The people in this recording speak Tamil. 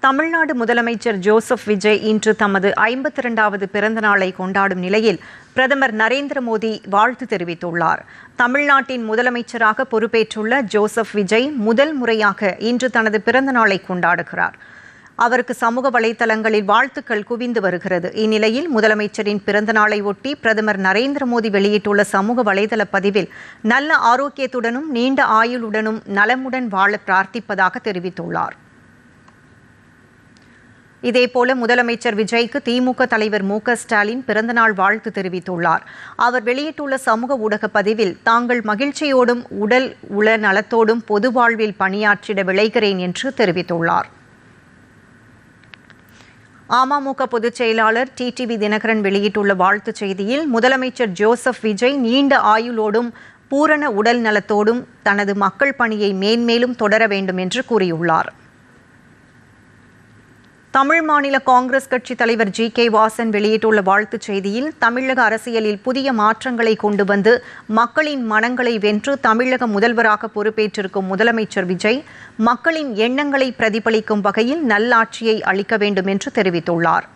தமிழ்நாடு முதலமைச்சர் ஜோசப் விஜய் இன்று தமது 52வது பிறந்த நாளை கொண்டாடும் நிலையில் பிரதமர் நரேந்திர மோடி வாழ்த்து தெரிவித்துள்ளார். தமிழ்நாட்டின் முதலமைச்சராக பொறுப்பேற்றுள்ள ஜோசப் விஜய் முதல் முறையாக இன்று தனது பிறந்த நாளை கொண்டாடுகிறார். அவருக்கு சமூக வலைதளங்களில் வாழ்த்துக்கள் குவிந்து வருகிறது. இந்நிலையில் முதலமைச்சரின் பிறந்த நாளை ஒட்டி பிரதமர் நரேந்திர மோடி வெளியிட்டுள்ள சமூக வலைதள பதிவில் நல்ல ஆரோக்கியத்துடனும் நீண்ட ஆயுளுடனும் நலமுடன் வாழ பிரார்த்திப்பதாக தெரிவித்துள்ளார். இதேபோல முதலமைச்சர் விஜய்க்கு திமுக தலைவர் மு.க.ஸ்டாலின் பிறந்தநாள் வாழ்த்து தெரிவித்துள்ளார். அவர் வெளியிட்டுள்ள சமூக ஊடக பதிவில் தாங்கள் மகிழ்ச்சியோடும் உடல் உள நலத்தோடும் பொது வாழ்வில் பணியாற்றிட விளைகிறேன் என்று தெரிவித்துள்ளார். அமமுக பொதுச் செயலாளர் டிடிவி தினகரன் வெளியிட்டுள்ள வாழ்த்துச் செய்தியில் முதலமைச்சர் ஜோசப் விஜய் நீண்ட ஆயுளோடும் பூரண உடல் நலத்தோடும் தனது மக்கள் பணியை மேன்மேலும் தொடர வேண்டும் என்று கூறியுள்ளார். தமிழ் மாநில காங்கிரஸ் கட்சி தலைவர் ஜி.கே. வாசன் வெளியிட்டுள்ள வாழ்த்துச் செய்தியில் தமிழக அரசியலில் புதிய மாற்றங்களை கொண்டு வந்து மக்களின் மனங்களை வென்று தமிழக முதல்வராக பொறுப்பேற்றிருக்கும் முதலமைச்சர் விஜய் மக்களின் எண்ணங்களை பிரதிபலிக்கும் வகையில் நல்லாட்சியை அளிக்க வேண்டும் என்று தெரிவித்துள்ளார்.